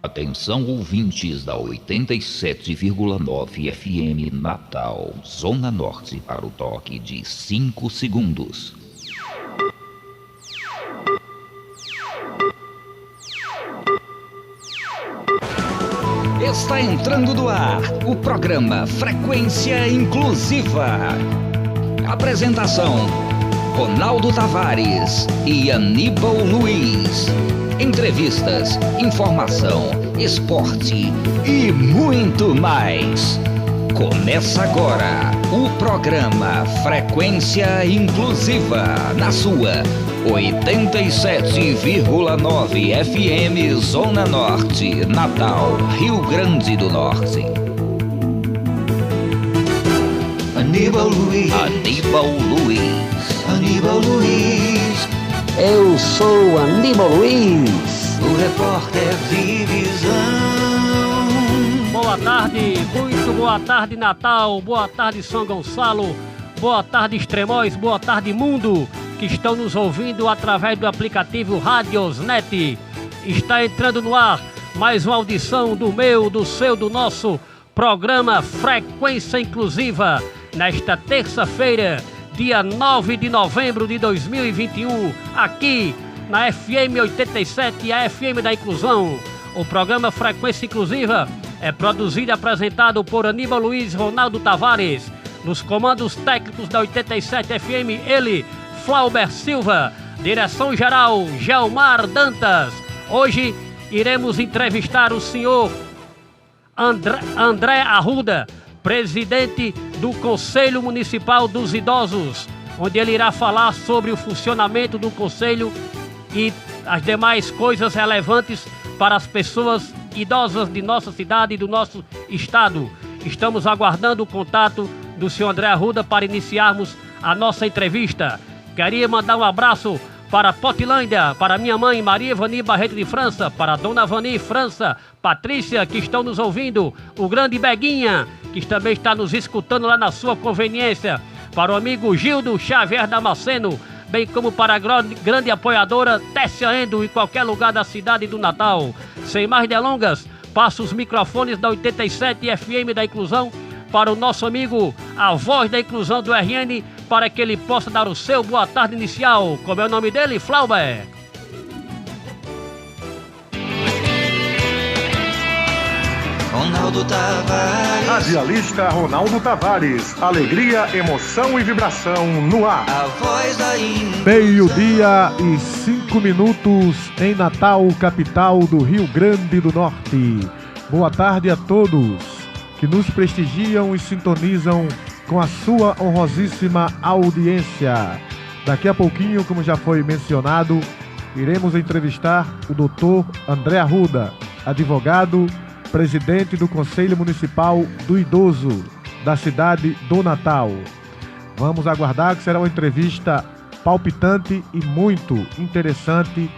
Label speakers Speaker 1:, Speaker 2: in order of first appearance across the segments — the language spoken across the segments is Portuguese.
Speaker 1: Atenção ouvintes da 87,9 FM Natal, Zona Norte, para o toque de 5 segundos. Está entrando no ar o programa Frequência Inclusiva. Apresentação: Ronaldo Tavares e Aníbal Luiz. Entrevistas, informação, esporte e muito mais. Começa agora o programa Frequência Inclusiva na sua 87,9 FM Zona Norte, Natal, Rio Grande do Norte.
Speaker 2: Aníbal Luiz.
Speaker 1: Aníbal Luiz.
Speaker 2: Aníbal Luiz.
Speaker 3: Eu sou Aníbal Luiz,
Speaker 2: o repórter Divisão.
Speaker 4: Boa tarde, muito boa tarde Natal, boa tarde São Gonçalo, boa tarde Extremóis, boa tarde mundo, que estão nos ouvindo através do aplicativo Radiosnet. Está entrando no ar mais uma audição do meu, do seu, do nosso programa Frequência Inclusiva, nesta terça-feira, dia 9 de novembro de 2021, aqui na FM 87, a FM da Inclusão. O programa Frequência Inclusiva é produzido e apresentado por Aníbal Luiz e Ronaldo Tavares. Nos comandos técnicos da 87 FM, ele, Flauber Silva. Direção geral, Gelmar Dantas. Hoje iremos entrevistar o senhor André Arruda, presidente do Conselho Municipal dos Idosos, onde ele irá falar sobre o funcionamento do Conselho e as demais coisas relevantes para as pessoas idosas de nossa cidade e do nosso estado. Estamos aguardando o contato do senhor André Arruda para iniciarmos a nossa entrevista. Queria mandar um abraço para Potilândia, para minha mãe Maria Vani Barreto de França, para a dona Vani França, Patrícia, que estão nos ouvindo, o grande Beguinha, que também está nos escutando lá na sua conveniência, para o amigo Gildo Xavier Damasceno, bem como para a grande apoiadora Tessia Endo, em qualquer lugar da cidade do Natal. Sem mais delongas, passo os microfones da 87 FM da Inclusão para o nosso amigo, a voz da inclusão do RN, para que ele possa dar o seu boa tarde inicial. Como é o nome dele, Flauber?
Speaker 2: Ronaldo Tavares.
Speaker 5: Radialista Ronaldo Tavares. Alegria, emoção e vibração no ar.
Speaker 2: A voz da inclusão.
Speaker 5: Meio-dia e 5 minutos em Natal, capital do Rio Grande do Norte. Boa tarde a todos que nos prestigiam e sintonizam com a sua honrosíssima audiência. Daqui a pouquinho, como já foi mencionado, iremos entrevistar o doutor André Arruda, advogado, presidente do Conselho Municipal do Idoso da cidade do Natal. Vamos aguardar, que será uma entrevista palpitante e muito interessante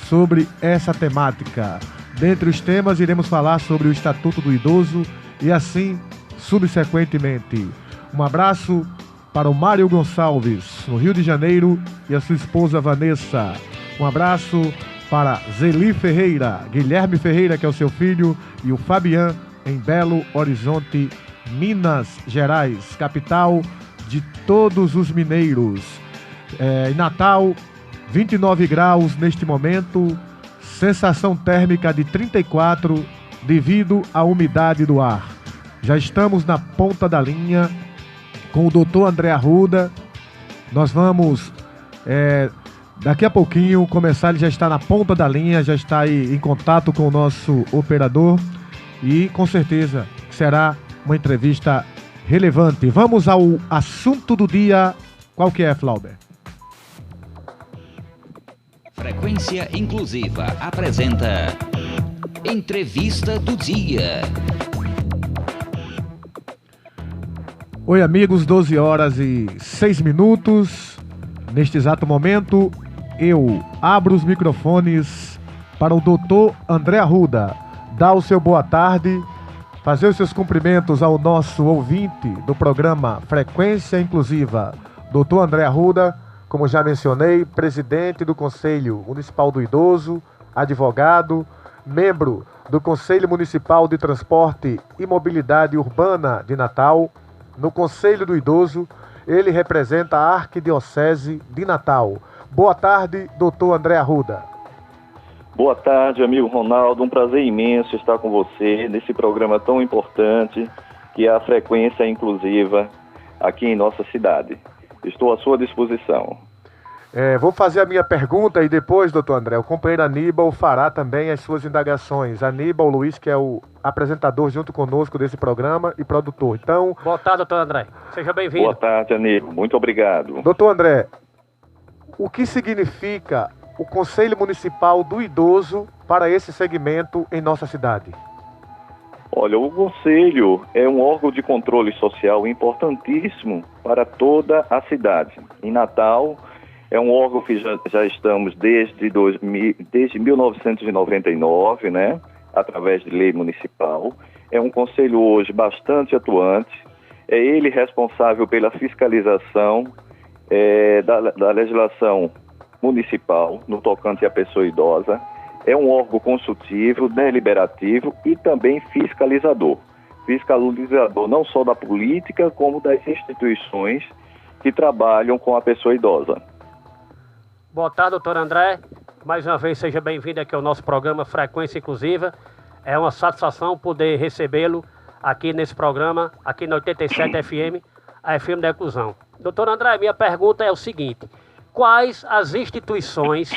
Speaker 5: sobre essa temática. Dentre os temas, iremos falar sobre o Estatuto do Idoso e assim subsequentemente. Um abraço para o Mário Gonçalves, no Rio de Janeiro, e a sua esposa Vanessa. Um abraço para Zeli Ferreira, Guilherme Ferreira, que é o seu filho, e o Fabian, em Belo Horizonte, Minas Gerais, capital de todos os mineiros. Em Natal, 29 graus neste momento, sensação térmica de 34 devido à umidade do ar. Já estamos na ponta da linha com o doutor André Arruda. Nós vamos, daqui a pouquinho, começar. Ele já está na ponta da linha, já está aí em contato com o nosso operador e com certeza será uma entrevista relevante. Vamos ao assunto do dia. Qual que é, Flauber?
Speaker 1: Frequência Inclusiva apresenta Entrevista do Dia.
Speaker 5: Oi, amigos, 12 horas e 6 minutos. Neste exato momento, eu abro os microfones para o doutor André Arruda. Dá o seu boa tarde, fazer os seus cumprimentos ao nosso ouvinte do programa Frequência Inclusiva. Doutor André Arruda, como já mencionei, presidente do Conselho Municipal do Idoso, advogado, membro do Conselho Municipal de Transporte e Mobilidade Urbana de Natal. No Conselho do Idoso, ele representa a Arquidiocese de Natal. Boa tarde, doutor André Arruda.
Speaker 6: Boa tarde, amigo Ronaldo. Um prazer imenso estar com você nesse programa tão importante que é a Frequência Inclusiva aqui em nossa cidade. Estou à sua disposição.
Speaker 5: Vou fazer a minha pergunta e depois, doutor André, o companheiro Aníbal fará também as suas indagações. Aníbal Luiz, que é o apresentador junto conosco desse programa e produtor. Então...
Speaker 4: Boa tarde, doutor André. Seja bem-vindo.
Speaker 6: Boa tarde, Aníbal. Muito obrigado.
Speaker 5: Doutor André, o que significa o Conselho Municipal do Idoso para esse segmento em nossa cidade?
Speaker 6: Olha, o Conselho é um órgão de controle social importantíssimo para toda a cidade. Em Natal, é um órgão que já estamos desde 1999, né? Através de lei municipal. É um conselho hoje bastante atuante. É ele responsável pela fiscalização da legislação municipal no tocante à pessoa idosa. É um órgão consultivo, deliberativo e também fiscalizador. Fiscalizador não só da política, como das instituições que trabalham com a pessoa idosa.
Speaker 4: Boa tarde, doutor André. Mais uma vez, seja bem-vindo aqui ao nosso programa Frequência Inclusiva. É uma satisfação poder recebê-lo aqui nesse programa, aqui na 87 FM, a FM da Inclusão. Doutor André, minha pergunta é o seguinte: quais as instituições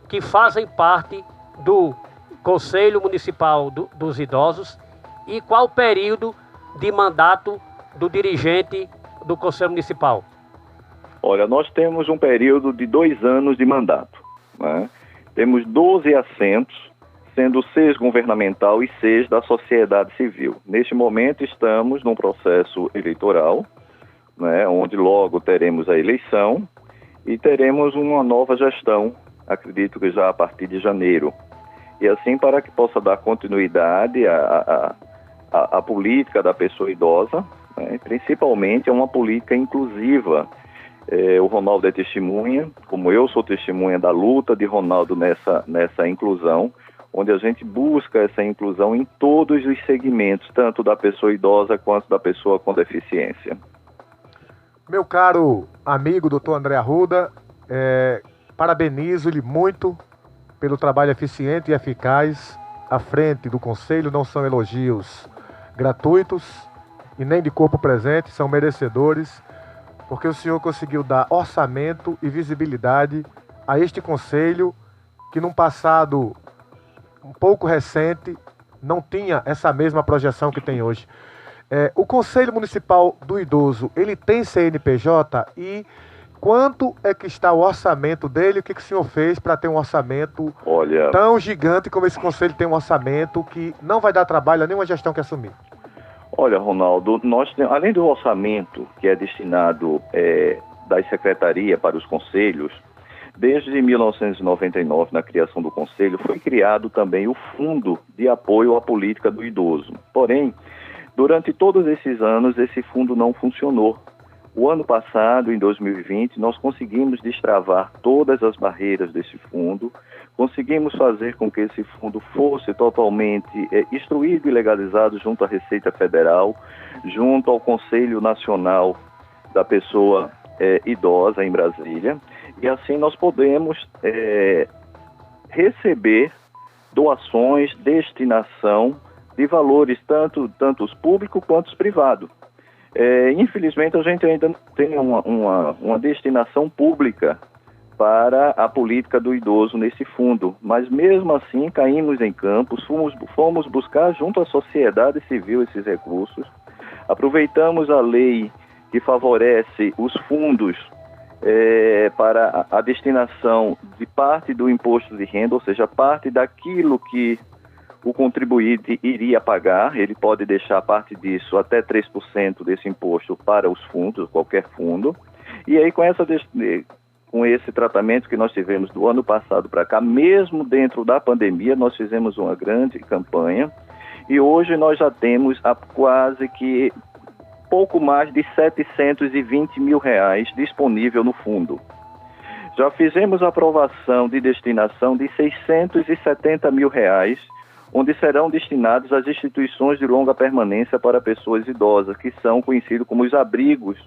Speaker 4: que fazem parte do Conselho Municipal dos Idosos e qual o período de mandato do dirigente do Conselho Municipal?
Speaker 6: Olha, nós temos um período de 2 anos de mandato, né? Temos 12 assentos, sendo 6 governamental e 6 da sociedade civil. Neste momento estamos num processo eleitoral, né, onde logo teremos a eleição e teremos uma nova gestão, acredito que já a partir de janeiro. E assim, para que possa dar continuidade à política da pessoa idosa, né, principalmente a uma política inclusiva. O Ronaldo é testemunha, como eu sou testemunha da luta de Ronaldo nessa inclusão, onde a gente busca essa inclusão em todos os segmentos, tanto da pessoa idosa quanto da pessoa com deficiência.
Speaker 5: Meu caro amigo doutor André Arruda, parabenizo-lhe muito pelo trabalho eficiente e eficaz à frente do Conselho. Não são elogios gratuitos e nem de corpo presente, são merecedores, porque o senhor conseguiu dar orçamento e visibilidade a este Conselho que num passado um pouco recente não tinha essa mesma projeção que tem hoje. O Conselho Municipal do Idoso, ele tem CNPJ e quanto é que está o orçamento dele? O que o senhor fez para ter um orçamento tão gigante como esse Conselho tem um orçamento que não vai dar trabalho a nenhuma gestão que assumir?
Speaker 6: Olha, Ronaldo, nós além do orçamento que é destinado da Secretaria para os conselhos, desde 1999, na criação do Conselho, foi criado também o Fundo de Apoio à Política do Idoso. Porém, durante todos esses anos, esse fundo não funcionou. O ano passado, em 2020, nós conseguimos destravar todas as barreiras desse fundo, conseguimos fazer com que esse fundo fosse totalmente instruído e legalizado junto à Receita Federal, junto ao Conselho Nacional da Pessoa Idosa em Brasília, e assim nós podemos receber doações, destinação de valores, tanto os públicos quanto os privados. Infelizmente, a gente ainda não tem uma destinação pública para a política do idoso nesse fundo, mas mesmo assim caímos em campos, fomos buscar junto à sociedade civil esses recursos, aproveitamos a lei que favorece os fundos para a destinação de parte do imposto de renda, ou seja, parte daquilo que o contribuinte iria pagar. Ele pode deixar parte disso, até 3% desse imposto, para os fundos, qualquer fundo. E aí, com esse tratamento que nós tivemos do ano passado para cá, mesmo dentro da pandemia, nós fizemos uma grande campanha. E hoje nós já temos quase que pouco mais de 720 mil reais disponível no fundo. Já fizemos aprovação de destinação de 670 mil reais onde serão destinados às instituições de longa permanência para pessoas idosas, que são conhecidos como os abrigos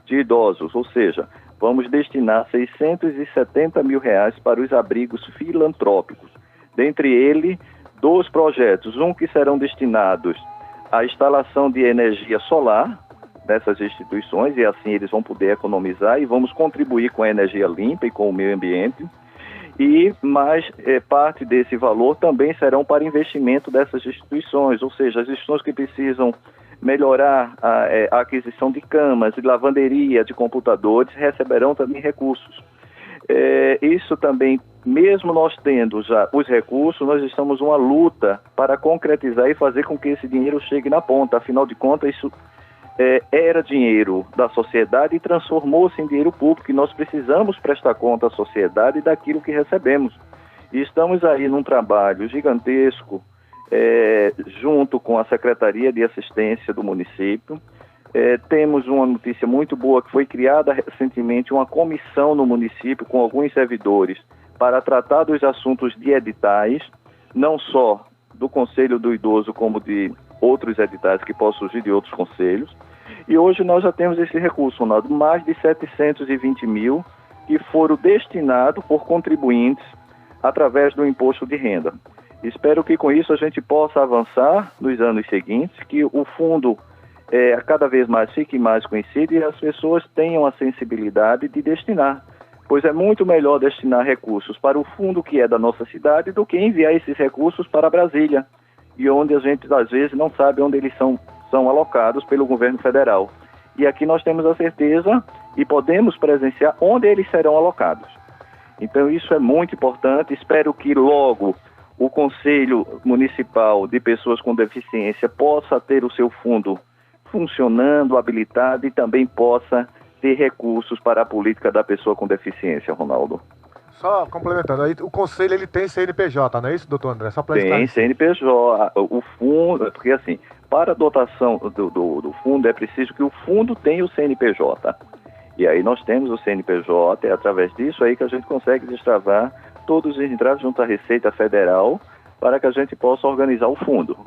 Speaker 6: de idosos, ou seja, vamos destinar R$670 mil para os abrigos filantrópicos. Dentre eles, 2 projetos, um que serão destinados à instalação de energia solar nessas instituições, e assim eles vão poder economizar, e vamos contribuir com a energia limpa e com o meio ambiente. E mais parte desse valor também serão para investimento dessas instituições, ou seja, as instituições que precisam melhorar a aquisição de camas, de lavanderia, de computadores, receberão também recursos. Isso também, mesmo nós tendo já os recursos, nós estamos numa luta para concretizar e fazer com que esse dinheiro chegue na ponta. Afinal de contas, isso era dinheiro da sociedade e transformou-se em dinheiro público, e nós precisamos prestar conta à sociedade daquilo que recebemos. E estamos aí num trabalho gigantesco, junto com a Secretaria de Assistência do município. Temos uma notícia muito boa, que foi criada recentemente uma comissão no município com alguns servidores para tratar dos assuntos de editais, não só do Conselho do Idoso, como de outros editais que possam surgir de outros conselhos. E hoje nós já temos esse recurso, Ronaldo, mais de 720 mil que foram destinados por contribuintes através do imposto de renda. Espero que com isso a gente possa avançar nos anos seguintes, que o fundo cada vez mais fique mais conhecido e as pessoas tenham a sensibilidade de destinar, pois é muito melhor destinar recursos para o fundo que é da nossa cidade do que enviar esses recursos para Brasília, e onde a gente às vezes não sabe onde eles são alocados pelo governo federal. E aqui nós temos a certeza e podemos presenciar onde eles serão alocados. Então isso é muito importante. Espero que logo o Conselho Municipal de Pessoas com Deficiência possa ter o seu fundo funcionando, habilitado, e também possa ter recursos para a política da pessoa com deficiência, Ronaldo.
Speaker 5: Só complementando, aí o Conselho ele tem CNPJ, não é isso, doutor André? Só para
Speaker 6: tem CNPJ, o fundo, porque assim, para a dotação do fundo é preciso que o fundo tenha o CNPJ. E aí nós temos o CNPJ, é através disso aí que a gente consegue destravar todos os entraves junto à Receita Federal para que a gente possa organizar o fundo.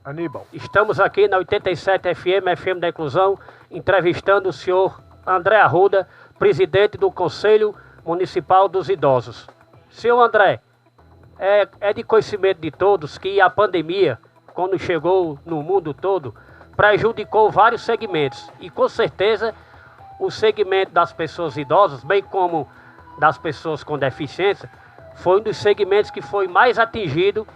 Speaker 5: Aníbal.
Speaker 4: Estamos aqui na 87 FM da Inclusão, entrevistando o senhor André Arruda, presidente do Conselho Municipal dos Idosos. Senhor André, é de conhecimento de todos que a pandemia, quando chegou no mundo todo, prejudicou vários segmentos, e com certeza o segmento das pessoas idosas, bem como das pessoas com deficiência, foi um dos segmentos que foi mais atingido,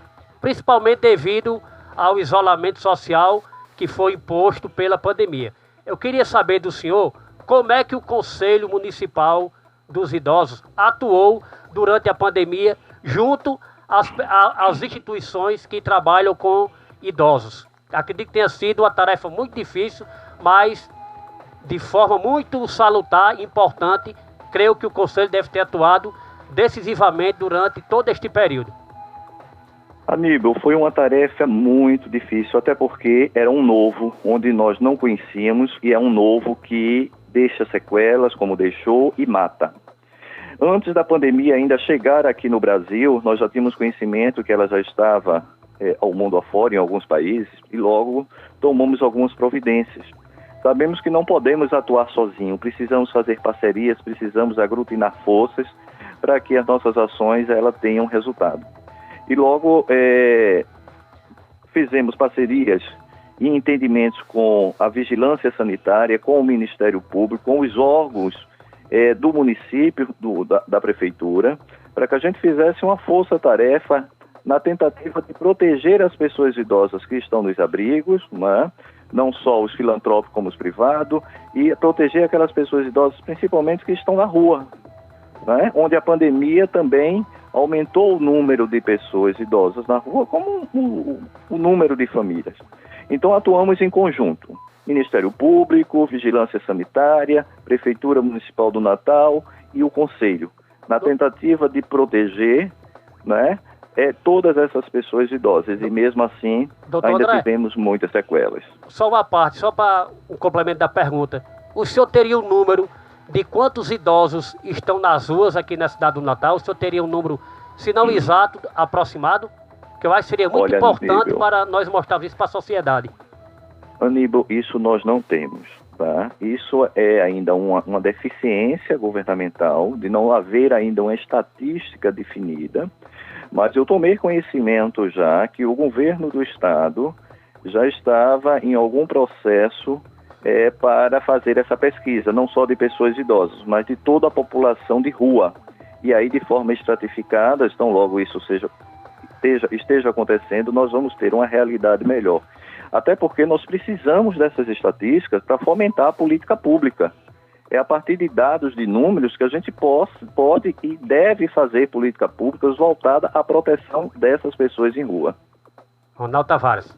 Speaker 4: principalmente devido ao isolamento social que foi imposto pela pandemia. Eu queria saber do senhor como é que o Conselho Municipal dos Idosos atuou durante a pandemia junto às instituições que trabalham com idosos. Acredito que tenha sido uma tarefa muito difícil, mas de forma muito salutar e importante. Creio que o Conselho deve ter atuado decisivamente durante todo este período.
Speaker 6: Aníbal, foi uma tarefa muito difícil, até porque era um novo, onde nós não conhecíamos, e é um novo que deixa sequelas, como deixou, e mata. Antes da pandemia ainda chegar aqui no Brasil, nós já tínhamos conhecimento que ela já estava ao mundo afora, em alguns países, e logo tomamos algumas providências. Sabemos que não podemos atuar sozinhos, precisamos fazer parcerias, precisamos aglutinar forças para que as nossas ações tenham resultado. E logo fizemos parcerias e entendimentos com a Vigilância Sanitária, com o Ministério Público, com os órgãos do município, da Prefeitura, para que a gente fizesse uma força-tarefa na tentativa de proteger as pessoas idosas que estão nos abrigos, não só os filantrópicos como os privados, e proteger aquelas pessoas idosas, principalmente que estão na rua, onde a pandemia também aumentou o número de pessoas idosas na rua, como o número de famílias. Então atuamos em conjunto, Ministério Público, Vigilância Sanitária, Prefeitura Municipal do Natal e o Conselho, na tentativa de proteger todas essas pessoas idosas, e mesmo assim
Speaker 4: Doutor
Speaker 6: ainda
Speaker 4: André,
Speaker 6: tivemos muitas sequelas.
Speaker 4: Só uma parte, só para o complemento da pergunta. O senhor teria um número de quantos idosos estão nas ruas aqui na cidade do Natal? O senhor teria um número, se não exato, aproximado? Que eu acho que seria muito
Speaker 6: Olha,
Speaker 4: importante
Speaker 6: Aníbal,
Speaker 4: para nós mostrarmos isso para a sociedade.
Speaker 6: Aníbal, isso nós não temos, tá? Isso é ainda uma deficiência governamental, de não haver ainda uma estatística definida, mas eu tomei conhecimento já que o governo do estado já estava em algum processo para fazer essa pesquisa, não só de pessoas idosas, mas de toda a população de rua. E aí, de forma estratificada, então logo isso esteja acontecendo, nós vamos ter uma realidade melhor. Até porque nós precisamos dessas estatísticas para fomentar a política pública. É a partir de dados, de números, que a gente pode e deve fazer política pública voltada à proteção dessas pessoas em rua.
Speaker 4: Ronaldo Tavares.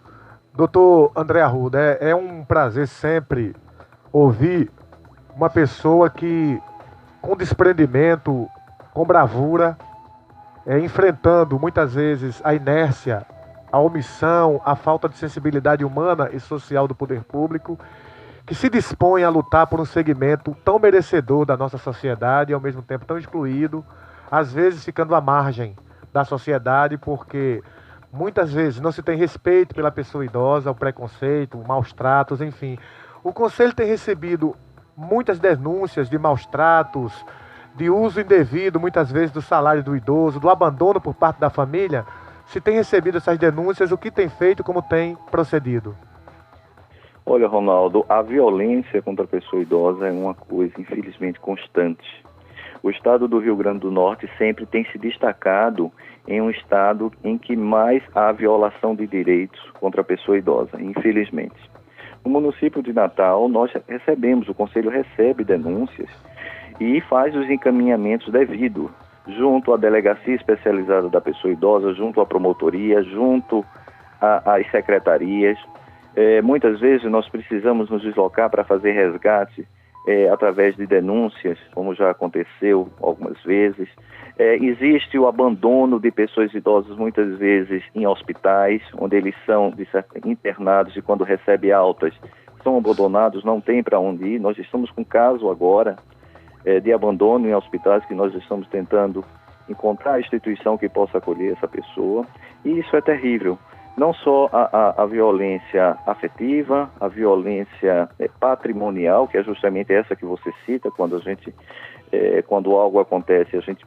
Speaker 5: Doutor André Arruda, é um prazer sempre ouvir uma pessoa que, com desprendimento, com bravura, enfrentando muitas vezes a inércia, a omissão, a falta de sensibilidade humana e social do poder público, que se dispõe a lutar por um segmento tão merecedor da nossa sociedade e ao mesmo tempo tão excluído, às vezes ficando à margem da sociedade, porque muitas vezes não se tem respeito pela pessoa idosa, o preconceito, maus tratos, enfim. O Conselho tem recebido muitas denúncias de maus tratos, de uso indevido, muitas vezes, do salário do idoso, do abandono por parte da família. Se tem recebido essas denúncias, o que tem feito, como tem procedido?
Speaker 6: Olha, Ronaldo, a violência contra a pessoa idosa é uma coisa, infelizmente, constante. O estado do Rio Grande do Norte sempre tem se destacado em um estado em que mais há violação de direitos contra a pessoa idosa, infelizmente. No município de Natal, nós recebemos, o Conselho recebe denúncias e faz os encaminhamentos devidos, junto à Delegacia Especializada da Pessoa Idosa, junto à Promotoria, junto às secretarias. Muitas vezes nós precisamos nos deslocar para fazer resgate através de denúncias, como já aconteceu algumas vezes. Existe o abandono de pessoas idosas, muitas vezes em hospitais, onde eles são internados e quando recebem altas são abandonados, não tem para onde ir. Nós estamos com um caso agora de abandono em hospitais que nós estamos tentando encontrar a instituição que possa acolher essa pessoa. E isso é terrível. Não só a violência afetiva, a violência patrimonial, que é justamente essa que você cita, quando quando algo acontece, a gente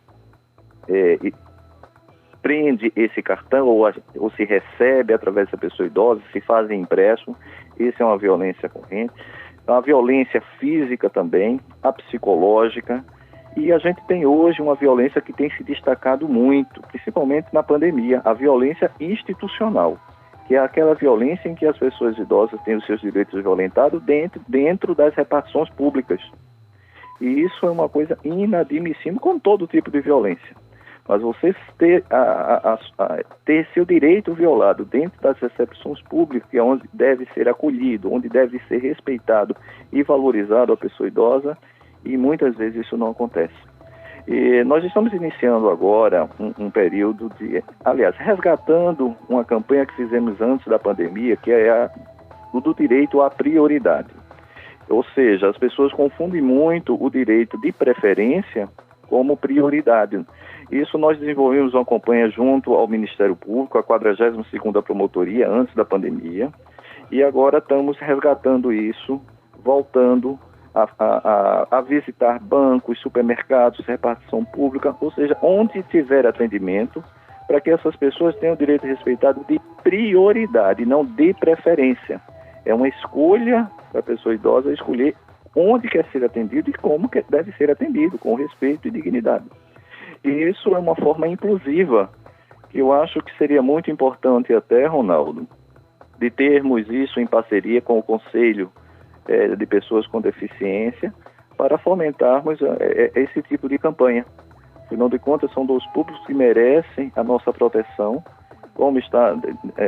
Speaker 6: prende esse cartão ou se recebe através dessa pessoa idosa, se fazem empréstimo, isso é uma violência corrente. A violência física também, a psicológica, e a gente tem hoje uma violência que tem se destacado muito, principalmente na pandemia, a violência institucional, que é aquela violência em que as pessoas idosas têm os seus direitos violentados dentro das repartições públicas. E isso é uma coisa inadmissível com todo tipo de violência. Mas você ter seu direito violado dentro das recepções públicas, que é onde deve ser acolhido, onde deve ser respeitado e valorizado a pessoa idosa, e muitas vezes isso não acontece. E nós estamos iniciando agora um período resgatando uma campanha que fizemos antes da pandemia, que é o do direito à prioridade. Ou seja, as pessoas confundem muito o direito de preferência como prioridade. Isso nós desenvolvemos uma campanha junto ao Ministério Público, a 42ª Promotoria, antes da pandemia, e agora estamos resgatando isso, voltando a visitar bancos, supermercados, repartição pública, ou seja, onde tiver atendimento, para que essas pessoas tenham o direito respeitado de prioridade, não de preferência. É uma escolha da pessoa idosa escolher onde quer ser atendido e como deve ser atendido, com respeito e dignidade. E isso é uma forma inclusiva, que eu acho que seria muito importante até, Ronaldo, de termos isso em parceria com o Conselho de Pessoas com Deficiência, para fomentarmos esse tipo de campanha. Afinal de contas, são dos públicos que merecem a nossa proteção, como está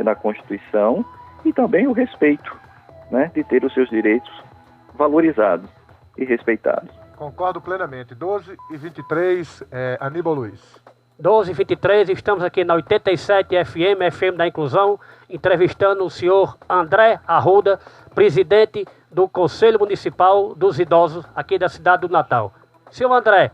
Speaker 6: na Constituição, e também o respeito, né, de ter os seus direitos valorizados e respeitados.
Speaker 5: Concordo plenamente. 12h23, Aníbal Luiz.
Speaker 4: 12h23, estamos aqui na 87 FM da Inclusão, entrevistando o senhor André Arruda, presidente do Conselho Municipal dos Idosos aqui da cidade do Natal. Senhor André,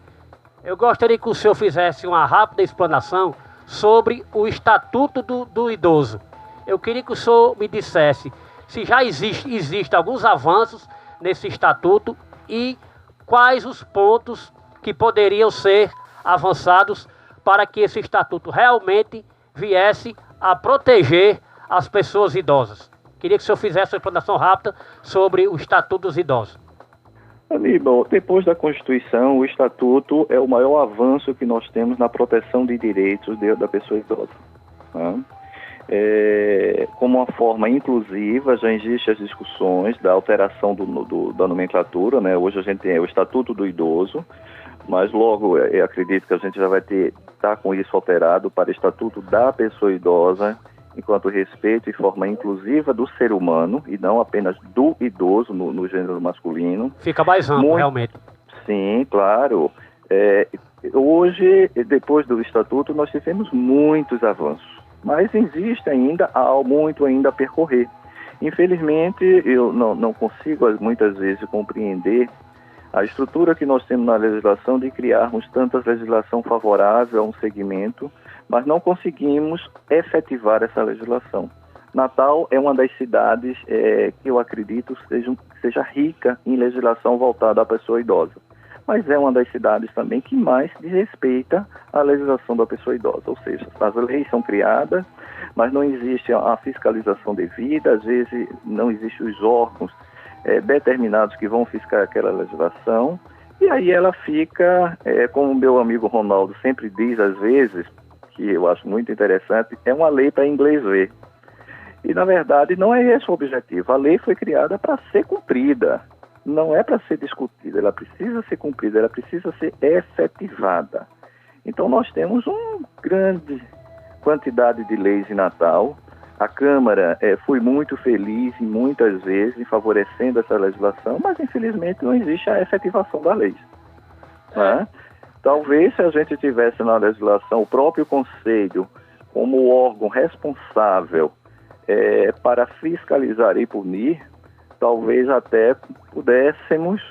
Speaker 4: eu gostaria que o senhor fizesse uma rápida explanação sobre o Estatuto do Idoso. Eu queria que o senhor me dissesse se já existe alguns avanços nesse estatuto e quais os pontos que poderiam ser avançados para que esse estatuto realmente viesse a proteger as pessoas idosas. Queria que o senhor fizesse uma explanação rápida sobre o Estatuto dos Idosos.
Speaker 6: Aníbal, depois da Constituição, o Estatuto é o maior avanço que nós temos na proteção de direitos da pessoa idosa. Né? Como uma forma inclusiva, já existem as discussões da alteração da nomenclatura, né? Hoje a gente tem o Estatuto do Idoso, mas logo eu acredito que a gente já vai estar com isso alterado para o Estatuto da Pessoa Idosa, enquanto respeito e forma inclusiva do ser humano, e não apenas do idoso no gênero masculino.
Speaker 4: Fica mais amplo, realmente.
Speaker 6: Sim, claro. Hoje, depois do Estatuto, nós tivemos muitos avanços. Mas existe ainda muito a percorrer. Infelizmente, eu não consigo muitas vezes compreender a estrutura que nós temos na legislação de criarmos tanta legislação favorável a um segmento, mas não conseguimos efetivar essa legislação. Natal é uma das cidades que eu acredito seja rica em legislação voltada à pessoa idosa. Mas é uma das cidades também que mais desrespeita a legislação da pessoa idosa. Ou seja, as leis são criadas, mas não existe a fiscalização devida, às vezes não existem os órgãos determinados que vão fiscalizar aquela legislação, e aí ela fica, como o meu amigo Ronaldo sempre diz às vezes, que eu acho muito interessante, é uma lei para inglês ver. E na verdade não é esse o objetivo. A lei foi criada para ser cumprida. Não é para ser discutida, ela precisa ser cumprida, ela precisa ser efetivada. Então nós temos uma grande quantidade de leis em Natal. A Câmara foi muito feliz e muitas vezes favorecendo essa legislação, mas infelizmente não existe a efetivação da lei. Né? Talvez se a gente tivesse na legislação o próprio Conselho como órgão responsável para fiscalizar e punir, talvez até pudéssemos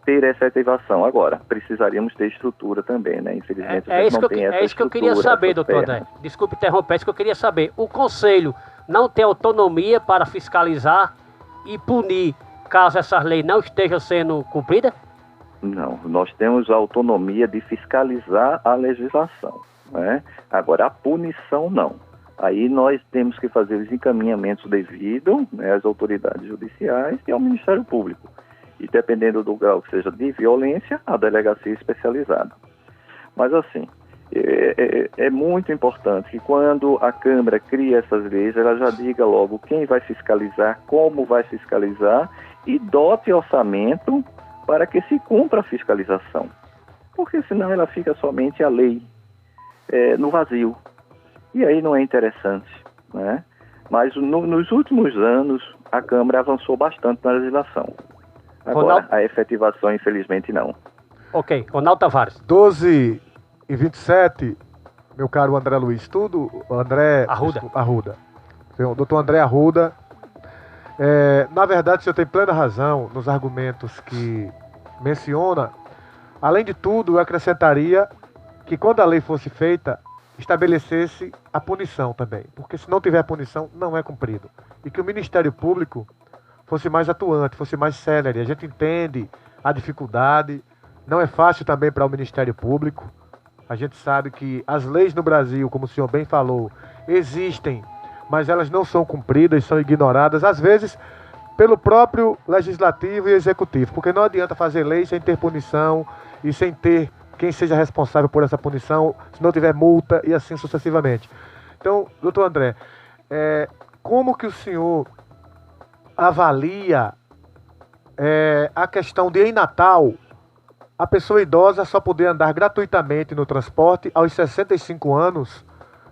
Speaker 6: ter essa ativação. Agora, precisaríamos ter estrutura também, né? Infelizmente,
Speaker 4: é isso que eu queria saber, doutor André. Desculpe interromper, é isso que eu queria saber. O Conselho não tem autonomia para fiscalizar e punir caso essas leis não estejam sendo cumpridas?
Speaker 6: Não, nós temos a autonomia de fiscalizar a legislação, né? Agora, a punição não. Aí nós temos que fazer os encaminhamentos devidos, né, às autoridades judiciais e ao Ministério Público. E dependendo do grau que seja de violência, a delegacia especializada. Mas assim, é muito importante que quando a Câmara cria essas leis, ela já diga logo quem vai fiscalizar, como vai fiscalizar e dote orçamento para que se cumpra a fiscalização. Porque senão ela fica somente a lei no vazio. E aí não é interessante, né? Mas nos últimos anos, a Câmara avançou bastante na legislação. Agora, a efetivação, infelizmente, não.
Speaker 4: Ok. Ronaldo Tavares.
Speaker 5: 12h27, meu caro André Luiz. Tudo, André... Arruda. O doutor André Arruda. Na verdade, o senhor tem plena razão nos argumentos que menciona. Além de tudo, eu acrescentaria que quando a lei fosse feita, estabelecesse a punição também, porque se não tiver punição, não é cumprido. E que o Ministério Público fosse mais atuante, fosse mais célere. A gente entende a dificuldade, não é fácil também para o Ministério Público. A gente sabe que as leis no Brasil, como o senhor bem falou, existem, mas elas não são cumpridas, são ignoradas, às vezes pelo próprio Legislativo e Executivo, porque não adianta fazer lei sem ter punição e sem ter quem seja responsável por essa punição, se não tiver multa e assim sucessivamente. Então, doutor André, como que o senhor avalia a questão de, em Natal, a pessoa idosa só poder andar gratuitamente no transporte aos 65 anos,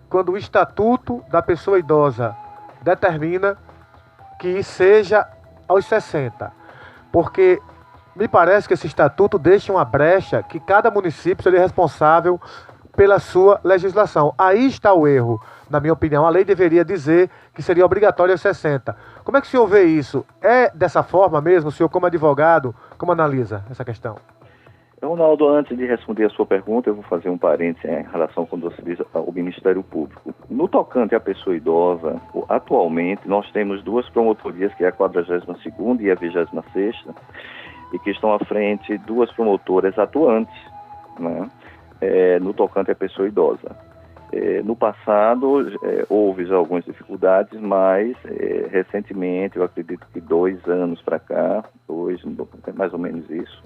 Speaker 5: quando o Estatuto da Pessoa Idosa determina que seja aos 60? Porque me parece que esse estatuto deixa uma brecha que cada município seria responsável pela sua legislação. Aí está o erro, na minha opinião. A lei deveria dizer que seria obrigatório aos 60. Como é que o senhor vê isso? É dessa forma mesmo? O senhor, como advogado, como analisa essa questão?
Speaker 6: Ronaldo, antes de responder a sua pergunta, eu vou fazer um parênteses em relação quando você diz ao Ministério Público. No tocante à pessoa idosa, atualmente nós temos duas promotorias, que é a 42ª e a 26ª, e que estão à frente duas promotoras atuantes, né, no tocante à pessoa idosa. No passado houve já algumas dificuldades, mas recentemente, eu acredito que 2 anos para cá, mais ou menos isso,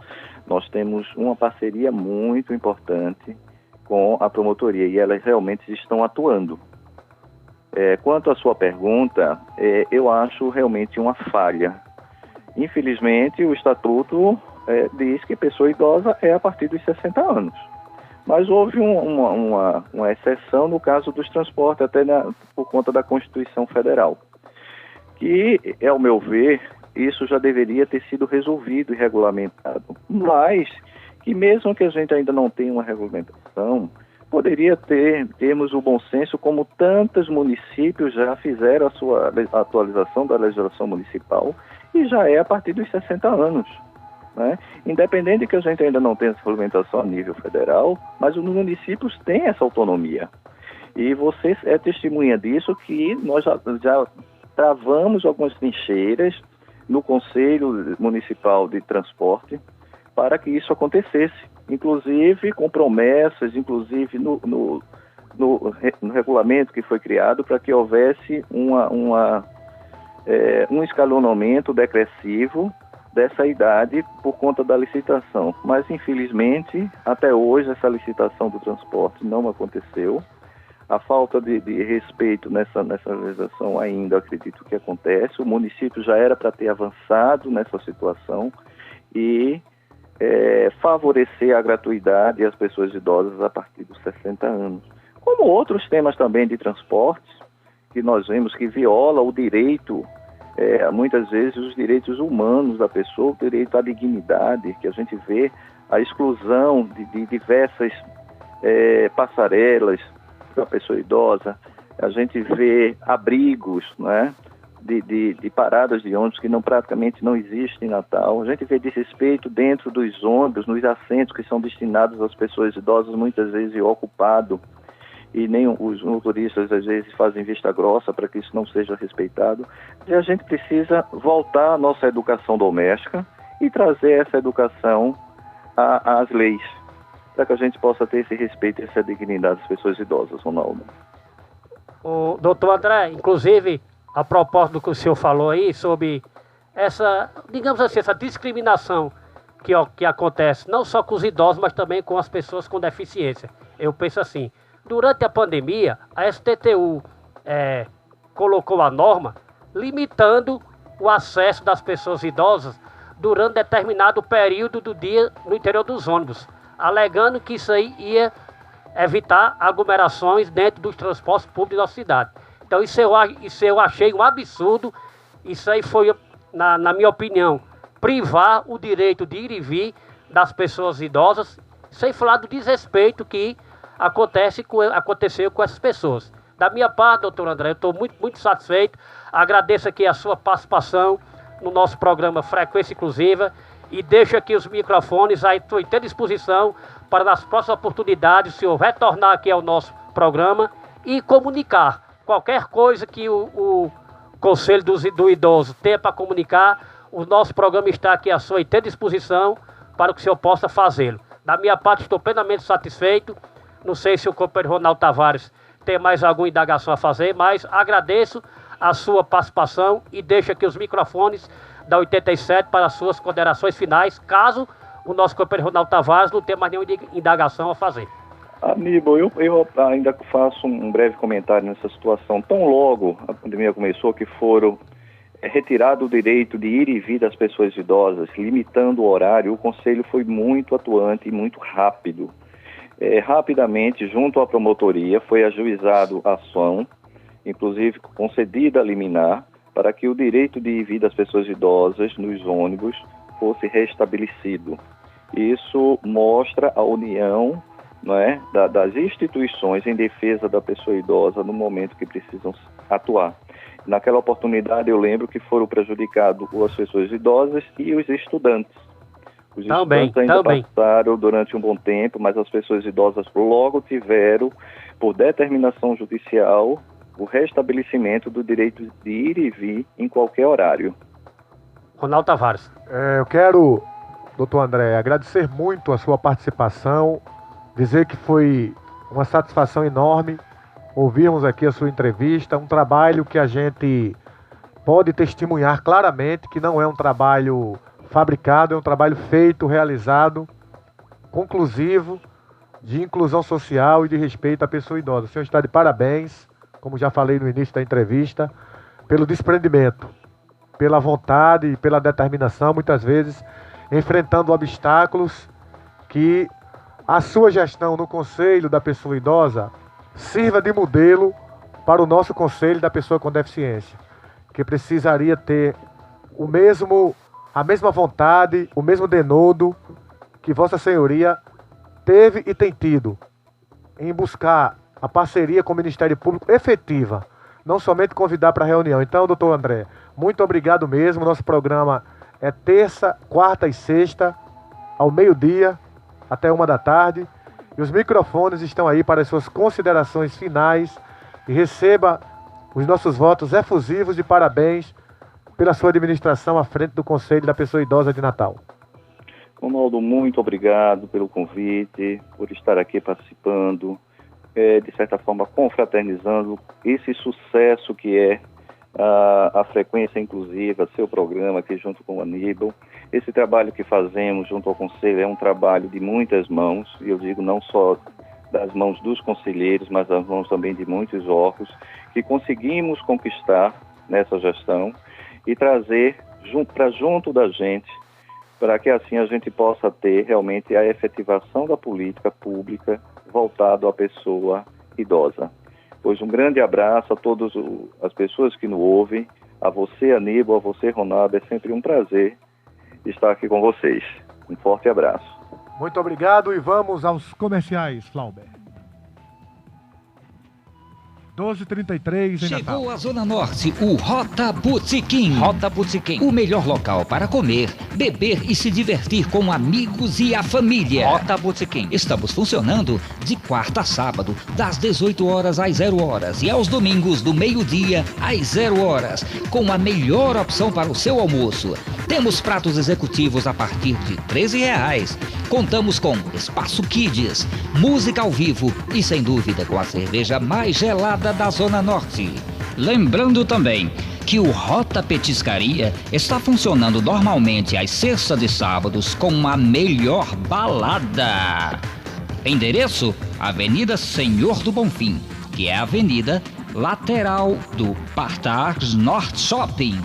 Speaker 6: nós temos uma parceria muito importante com a promotoria e elas realmente estão atuando. Quanto à sua pergunta, eu acho realmente uma falha. Infelizmente, o Estatuto diz que pessoa idosa é a partir dos 60 anos. Mas houve uma exceção no caso dos transportes, até por conta da Constituição Federal, que, ao meu ver, isso já deveria ter sido resolvido e regulamentado. Mas que mesmo que a gente ainda não tenha uma regulamentação, poderia termos o bom senso, como tantos municípios já fizeram a sua atualização da legislação municipal, e já é a partir dos 60 anos. Né? Independente de que a gente ainda não tenha essa regulamentação a nível federal, mas os municípios têm essa autonomia. E você é testemunha disso, que nós já travamos algumas trincheiras no Conselho Municipal de Transporte para que isso acontecesse, inclusive com promessas, inclusive no regulamento que foi criado para que houvesse um escalonamento decressivo dessa idade por conta da licitação. Mas, infelizmente, até hoje essa licitação do transporte não aconteceu. A falta de respeito nessa legislação ainda acredito que acontece. O município já era para ter avançado nessa situação e favorecer a gratuidade às pessoas idosas a partir dos 60 anos. Como outros temas também de transportes, que nós vemos que viola o direito, muitas vezes os direitos humanos da pessoa, o direito à dignidade, que a gente vê a exclusão de diversas passarelas da pessoa idosa, a gente vê abrigos, né, de paradas de ônibus que praticamente não existem em Natal, a gente vê desrespeito dentro dos ônibus, nos assentos que são destinados às pessoas idosas, muitas vezes ocupado, e nem os motoristas às vezes fazem vista grossa para que isso não seja respeitado. E a gente precisa voltar à nossa educação doméstica e trazer essa educação às leis, para que a gente possa ter esse respeito e essa dignidade das pessoas idosas, Ronaldo.
Speaker 4: O doutor André, inclusive, a propósito do que o senhor falou aí, sobre essa, digamos assim, essa discriminação que acontece, não só com os idosos, mas também com as pessoas com deficiência. Eu penso assim, durante a pandemia, a STTU colocou a norma limitando o acesso das pessoas idosas durante determinado período do dia no interior dos ônibus, alegando que isso aí ia evitar aglomerações dentro dos transportes públicos da cidade. Então isso eu achei um absurdo. Isso aí foi, na minha opinião, privar o direito de ir e vir das pessoas idosas, sem falar do desrespeito que aconteceu com essas pessoas. Da minha parte, doutor André, eu estou muito, muito satisfeito. Agradeço aqui a sua participação no nosso programa Frequência Inclusiva e deixo aqui os microfones à inteira disposição para, nas próximas oportunidades, o senhor retornar aqui ao nosso programa e comunicar qualquer coisa que o Conselho do Idoso tenha para comunicar. O nosso programa está aqui à sua inteira disposição para que o senhor possa fazê-lo. Da minha parte, estou plenamente satisfeito. Não sei se o companheiro Ronaldo Tavares tem mais alguma indagação a fazer, mas agradeço a sua participação e deixo aqui os microfones da 87 para as suas considerações finais, caso o nosso companheiro Ronaldo Tavares não tenha mais nenhuma indagação a fazer.
Speaker 6: Aníbal, eu ainda faço um breve comentário nessa situação. Tão logo a pandemia começou, que foram retirado o direito de ir e vir das pessoas idosas, limitando o horário, o Conselho foi muito atuante e muito rápido. Rapidamente, junto à promotoria, foi ajuizado a ação, inclusive concedida a liminar, para que o direito de ir e vir das pessoas idosas nos ônibus fosse restabelecido. Isso mostra a união, não é, das instituições em defesa da pessoa idosa no momento que precisam atuar. Naquela oportunidade, eu lembro que foram prejudicados as pessoas idosas e os estudantes. Os estudantes ainda passaram durante um bom tempo, mas as pessoas idosas logo tiveram, por determinação judicial, o restabelecimento do direito de ir e vir em qualquer horário.
Speaker 4: Ronaldo Tavares.
Speaker 5: Eu quero, doutor André, agradecer muito a sua participação, dizer que foi uma satisfação enorme ouvirmos aqui a sua entrevista, um trabalho que a gente pode testemunhar claramente que não é um trabalho fabricado, é um trabalho feito, realizado, conclusivo, de inclusão social e de respeito à pessoa idosa. O senhor está de parabéns, como já falei no início da entrevista, pelo desprendimento, pela vontade e pela determinação, muitas vezes enfrentando obstáculos, que a sua gestão no Conselho da Pessoa Idosa sirva de modelo para o nosso Conselho da Pessoa com Deficiência, que precisaria ter a mesma vontade, o mesmo denodo que Vossa Senhoria teve e tem tido em buscar a parceria com o Ministério Público efetiva, não somente convidar para a reunião. Então, doutor André, muito obrigado mesmo. Nosso programa é terça, quarta e sexta, ao meio-dia, até 13h. E os microfones estão aí para as suas considerações finais. E receba os nossos votos efusivos de parabéns pela sua administração à frente do Conselho da Pessoa Idosa de Natal.
Speaker 6: Ronaldo, muito obrigado pelo convite, por estar aqui participando, de certa forma confraternizando esse sucesso que é a Frequência Inclusiva, seu programa aqui junto com o Aníbal. Esse trabalho que fazemos junto ao Conselho é um trabalho de muitas mãos, e eu digo não só das mãos dos conselheiros, mas das mãos também de muitos órgãos, que conseguimos conquistar nessa gestão e trazer para junto da gente, para que assim a gente possa ter realmente a efetivação da política pública voltado à pessoa idosa. Pois um grande abraço a todas as pessoas que nos ouvem, a você, Aníbal, a você, Ronaldo, é sempre um prazer estar aqui com vocês. Um forte abraço.
Speaker 5: Muito obrigado e vamos aos comerciais, Flauber. 12h33 em
Speaker 1: Chegou
Speaker 5: Natal.
Speaker 1: à Zona Norte, o Rota Botequim. Rota Botequim, o melhor local para comer, beber e se divertir com amigos e a família. Rota Botequim. Estamos funcionando de quarta a sábado, das 18h às 0h e aos domingos do meio-dia às 0h, com a melhor opção para o seu almoço. Temos pratos executivos a partir de R$13. Contamos com espaço Kids, música ao vivo e, sem dúvida, com a cerveja mais gelada da Zona Norte. Lembrando também que o Rota Petiscaria está funcionando normalmente às sextas e sábados com uma melhor balada. Endereço: Avenida Senhor do Bonfim, que é a avenida lateral do Partage Norte Shopping.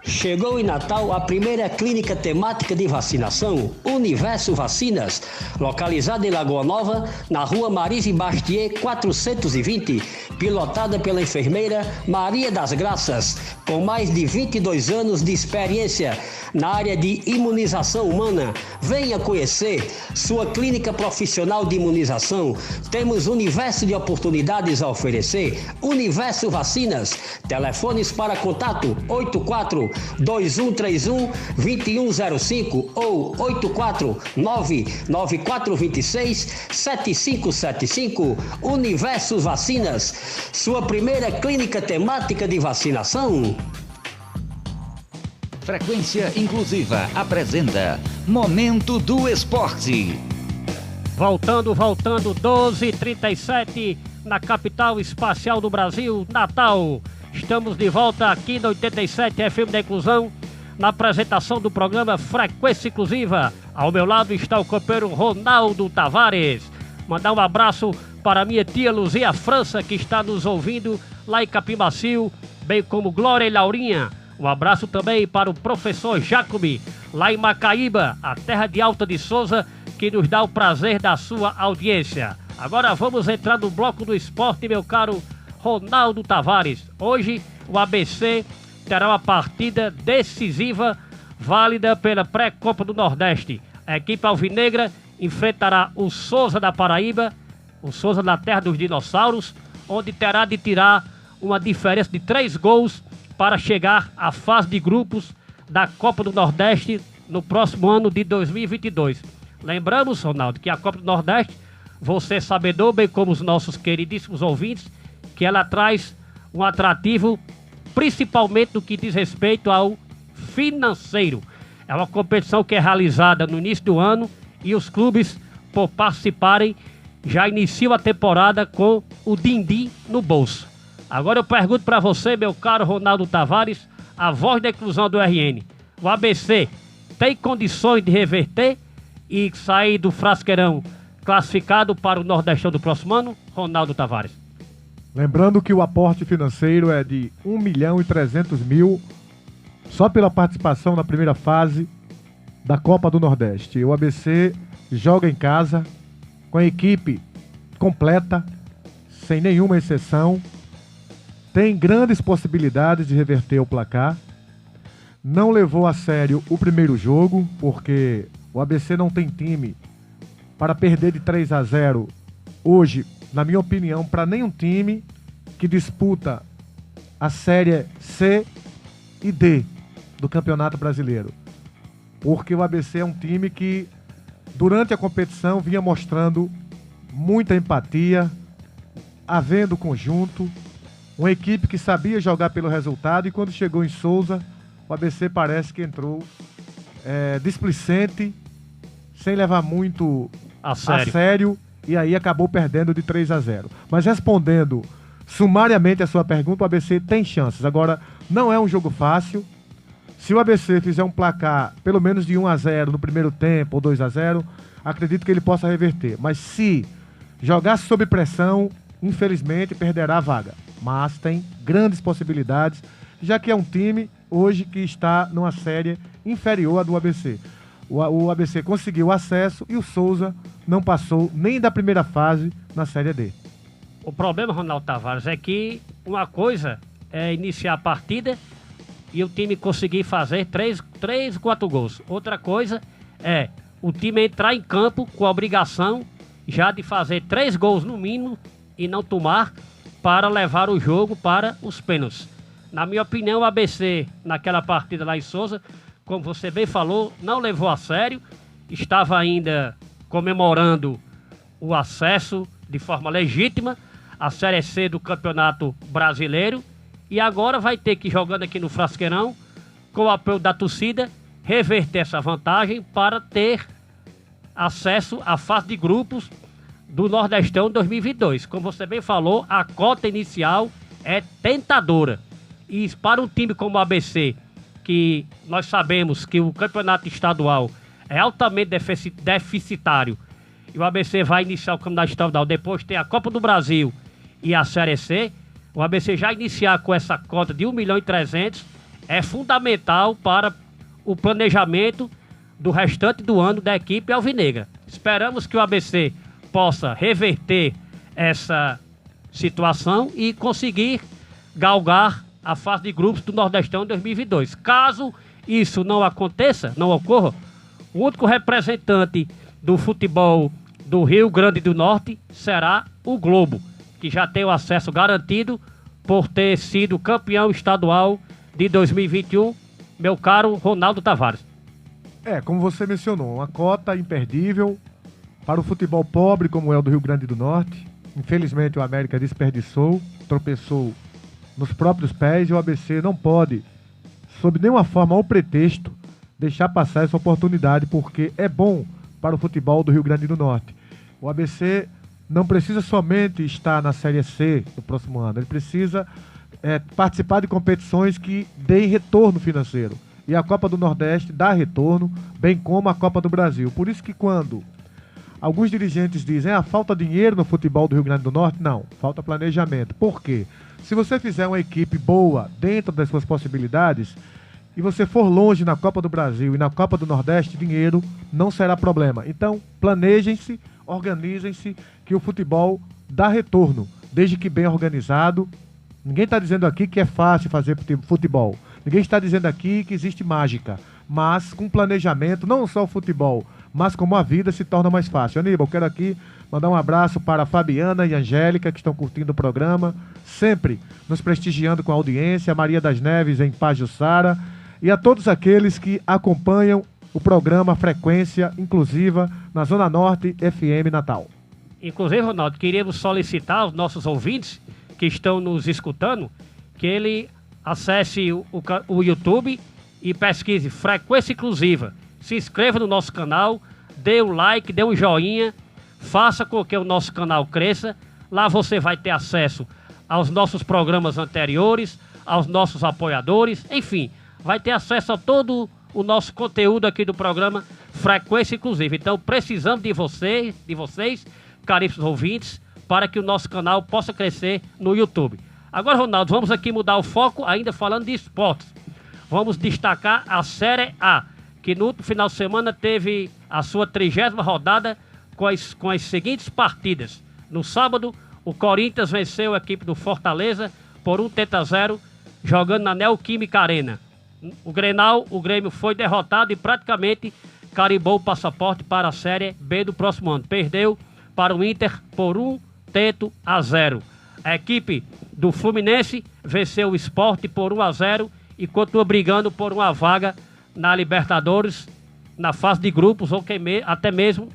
Speaker 3: Chegou em Natal a primeira clínica temática de vacinação, Universo Vacinas, localizada em Lagoa Nova, na rua Marise Bastier 420, pilotada pela enfermeira Maria das Graças, com mais de 22 anos de experiência na área de imunização humana. Venha conhecer sua clínica profissional de imunização. Temos um universo de oportunidades a oferecer. Universo Vacinas. Telefones para contato 84-2131-2105 ou 849-9426-7575. Universo Vacinas. Sua primeira clínica temática de vacinação.
Speaker 1: Frequência Inclusiva apresenta Momento do Esporte.
Speaker 4: Voltando, 12h37 na capital espacial do Brasil, Natal. Estamos de volta aqui na 87 FM da Inclusão, na apresentação do programa Frequência Inclusiva. Ao meu lado está o companheiro Ronaldo Tavares. Mandar um abraço para minha tia Luzia França, que está nos ouvindo lá em Capim-Macio, bem como Glória e Laurinha. Um abraço também para o professor Jacobi, lá em Macaíba, a terra de Alta de Souza, que nos dá o prazer da sua audiência. Agora vamos entrar no bloco do esporte, meu caro Ronaldo Tavares. Hoje o ABC terá uma partida decisiva, válida pela pré-Copa do Nordeste. A equipe alvinegra enfrentará o Souza da Paraíba, o Souza da terra dos dinossauros, onde terá de tirar uma diferença de 3 gols para chegar à fase de grupos da Copa do Nordeste no próximo ano de 2022. Lembramos, Ronaldo, que a Copa do Nordeste, você sabedor, bem como os nossos queridíssimos ouvintes, que ela traz um atrativo, principalmente no que diz respeito ao financeiro. É uma competição que é realizada no início do ano e os clubes, por participarem, já iniciam a temporada com o din-din no bolso. Agora eu pergunto para você, meu caro Ronaldo Tavares, a voz da inclusão do RN. O ABC tem condições de reverter e sair do Frasqueirão classificado para o Nordestão do próximo ano? Ronaldo Tavares.
Speaker 5: Lembrando que o aporte financeiro é de 1.300.000 só pela participação na primeira fase da Copa do Nordeste. O ABC joga em casa com a equipe completa, sem nenhuma exceção. Tem grandes possibilidades de reverter o placar. Não levou a sério o primeiro jogo, porque o ABC não tem time para perder de 3-0 hoje, na minha opinião, para nenhum time que disputa a Série C e D do Campeonato Brasileiro. Porque o ABC é um time que, durante a competição, vinha mostrando muita empatia, havendo conjunto, uma equipe que sabia jogar pelo resultado, e quando chegou em Souza, o ABC parece que entrou displicente, sem levar muito a sério, e aí acabou perdendo de 3-0. Mas respondendo sumariamente a sua pergunta, o ABC tem chances. Agora, não é um jogo fácil. Se o ABC fizer um placar pelo menos de 1-0 no primeiro tempo ou 2-0, acredito que ele possa reverter. Mas se jogar sob pressão, infelizmente perderá a vaga. Mas tem grandes possibilidades, já que é um time hoje que está numa série inferior à do ABC. O ABC conseguiu acesso e o Souza não passou nem da primeira fase na Série D.
Speaker 4: O problema, Ronaldo Tavares, é que uma coisa é iniciar a partida e o time conseguir fazer 4 gols. Outra coisa é o time entrar em campo com a obrigação já de fazer 3 gols no mínimo e não tomar, para levar o jogo para os pênaltis. Na minha opinião, o ABC, naquela partida lá em Souza, como você bem falou, não levou a sério, estava ainda comemorando o acesso de forma legítima à Série C do Campeonato Brasileiro, e agora vai ter que, jogando aqui no Frasqueirão, com o apoio da torcida, reverter essa vantagem para ter acesso à fase de grupos do Nordestão 2022. Como você bem falou, a cota inicial é tentadora. E para um time como o ABC, que nós sabemos que o campeonato estadual é altamente deficitário, e o ABC vai iniciar o campeonato estadual, depois tem a Copa do Brasil e a Série C, o ABC já iniciar com essa cota de 1.300.000 é fundamental para o planejamento do restante do ano da equipe alvinegra. Esperamos que o ABC possa reverter essa situação e conseguir galgar a fase de grupos do Nordestão 2022. Caso isso não aconteça, não ocorra, o único representante do futebol do Rio Grande do Norte será o Globo, que já tem o acesso garantido por ter sido campeão estadual de 2021, meu caro Ronaldo Tavares.
Speaker 5: Como você mencionou, uma cota imperdível para o futebol pobre como é o do Rio Grande do Norte. Infelizmente o América desperdiçou, tropeçou nos próprios pés, e o ABC não pode, sob nenhuma forma ou pretexto, deixar passar essa oportunidade, porque é bom para o futebol do Rio Grande do Norte. O ABC não precisa somente estar na Série C no próximo ano, ele precisa participar de competições que deem retorno financeiro. E a Copa do Nordeste dá retorno, bem como a Copa do Brasil. Por isso que quando alguns dirigentes dizem falta dinheiro no futebol do Rio Grande do Norte, não, falta planejamento. Por quê? Se você fizer uma equipe boa dentro das suas possibilidades e você for longe na Copa do Brasil e na Copa do Nordeste, dinheiro não será problema. Então, planejem-se, organizem-se, que o futebol dá retorno, desde que bem organizado. Ninguém está dizendo aqui que é fácil fazer futebol. Ninguém está dizendo aqui que existe mágica. Mas com planejamento, não só o futebol, mas como a vida se torna mais fácil. Aníbal, quero aqui mandar um abraço para a Fabiana e a Angélica, que estão curtindo o programa, sempre nos prestigiando com a audiência. Maria das Neves em Pajuçara, e a todos aqueles que acompanham o programa Frequência Inclusiva na Zona Norte FM Natal.
Speaker 4: Inclusive, Ronaldo, queríamos solicitar aos nossos ouvintes que estão nos escutando que ele acesse o YouTube e pesquise Frequência Inclusiva. Se inscreva no nosso canal, dê um like, dê um joinha, faça com que o nosso canal cresça. Lá você vai ter acesso aos nossos programas anteriores, aos nossos apoiadores, enfim, vai ter acesso a todo o nosso conteúdo aqui do programa Frequência Inclusiva. Então precisamos de vocês, caríssimos ouvintes, para que o nosso canal possa crescer no YouTube. Agora, Ronaldo, vamos aqui mudar o foco, ainda falando de esportes. Vamos destacar a Série A, que no final de semana teve a sua 30ª rodada com as seguintes partidas. No sábado, o Corinthians venceu a equipe do Fortaleza por 1-0, jogando na Neoquímica Arena. O Grêmio foi derrotado e praticamente carimbou o passaporte para a Série B do próximo ano. Perdeu para o Inter por 1-0. A equipe do Fluminense venceu o Sport por 1-0 e continua brigando por uma vaga na Libertadores, na fase de grupos ou até mesmo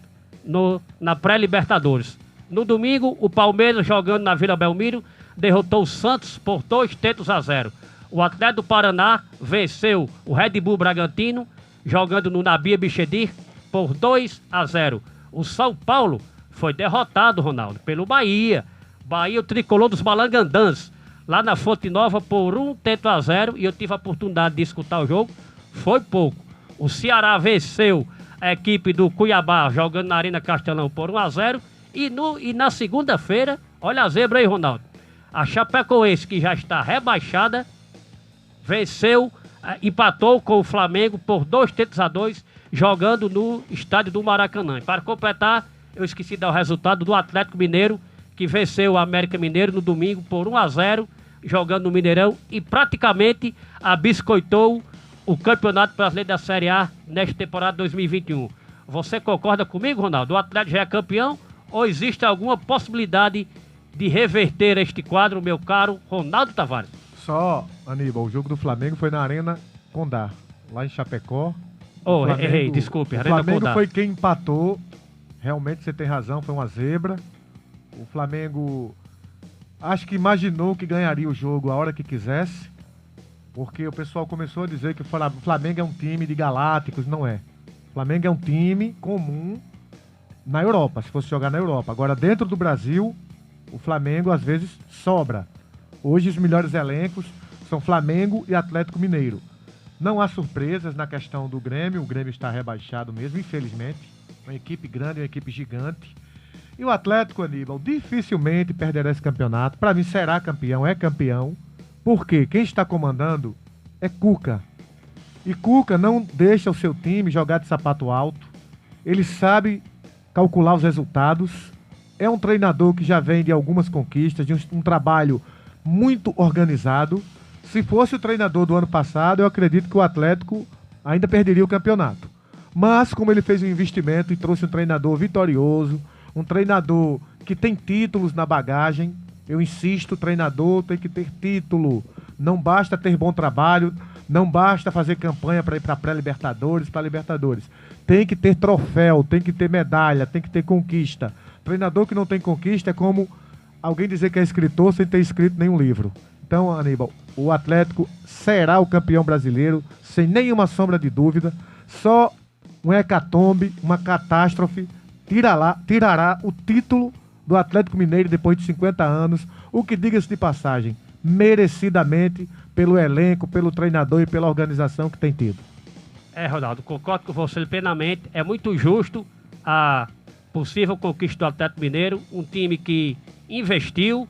Speaker 4: na pré-Libertadores. No domingo, o Palmeiras, jogando na Vila Belmiro, derrotou o Santos por 2-0. O Atlético do Paraná venceu o Red Bull Bragantino, jogando no Nabia Bichedir, por 2-0. O São Paulo foi derrotado, Ronaldo, pelo Bahia. Bahia, o tricolor dos Balangandãs, lá na Fonte Nova, por 1-0. E eu tive a oportunidade de escutar o jogo. Foi pouco. O Ceará venceu a equipe do Cuiabá, jogando na Arena Castelão por 1-0. E na segunda-feira, olha a zebra aí, Ronaldo. A Chapecoense, que já está rebaixada, empatou com o Flamengo por 2-2, jogando no estádio do Maracanã. E para completar, eu esqueci de dar o resultado do Atlético Mineiro, que venceu o América Mineiro no domingo por 1-0, jogando no Mineirão, e praticamente abiscoitou o Campeonato Brasileiro da Série A nesta temporada 2021. Você concorda comigo, Ronaldo? O Atlético já é campeão ou existe alguma possibilidade de reverter este quadro, meu caro Ronaldo Tavares?
Speaker 5: Só, Aníbal, o jogo do Flamengo foi na Arena Condá, lá em Chapecó.
Speaker 4: Errei, desculpe.
Speaker 5: O Flamengo foi quem empatou. Realmente você tem razão, foi uma zebra. O Flamengo acho que imaginou que ganharia o jogo a hora que quisesse, porque o pessoal começou a dizer que o Flamengo é um time de galácticos. Não é. O Flamengo é um time comum na Europa, se fosse jogar na Europa. Agora, dentro do Brasil, o Flamengo às vezes sobra. Hoje os melhores elencos são Flamengo e Atlético Mineiro. Não há surpresas na questão do Grêmio. O Grêmio está rebaixado mesmo, infelizmente. Uma equipe grande, uma equipe gigante. E o Atlético, Aníbal, dificilmente perderá esse campeonato. Para mim será campeão, é campeão. Porque quem está comandando é Cuca. E Cuca não deixa o seu time jogar de sapato alto. Ele sabe calcular os resultados. É um treinador que já vem de algumas conquistas, de um trabalho muito organizado. Se fosse o treinador do ano passado, eu acredito que o Atlético ainda perderia o campeonato. Mas como ele fez um investimento e trouxe um treinador vitorioso, um treinador que tem títulos na bagagem, eu insisto, o treinador tem que ter título. Não basta ter bom trabalho, não basta fazer campanha para ir para pré-Libertadores, para Libertadores. Tem que ter troféu, tem que ter medalha, tem que ter conquista. Treinador que não tem conquista é como alguém dizer que é escritor sem ter escrito nenhum livro. Então, Aníbal, o Atlético será o campeão brasileiro, sem nenhuma sombra de dúvida. Só um hecatombe, uma catástrofe, tirará o título do Atlético Mineiro depois de 50 anos, o que, diga-se de passagem, merecidamente pelo elenco, pelo treinador e pela organização que tem tido.
Speaker 4: Ronaldo, concordo com você plenamente. É muito justo a possível conquista do Atlético Mineiro, um time que investiu,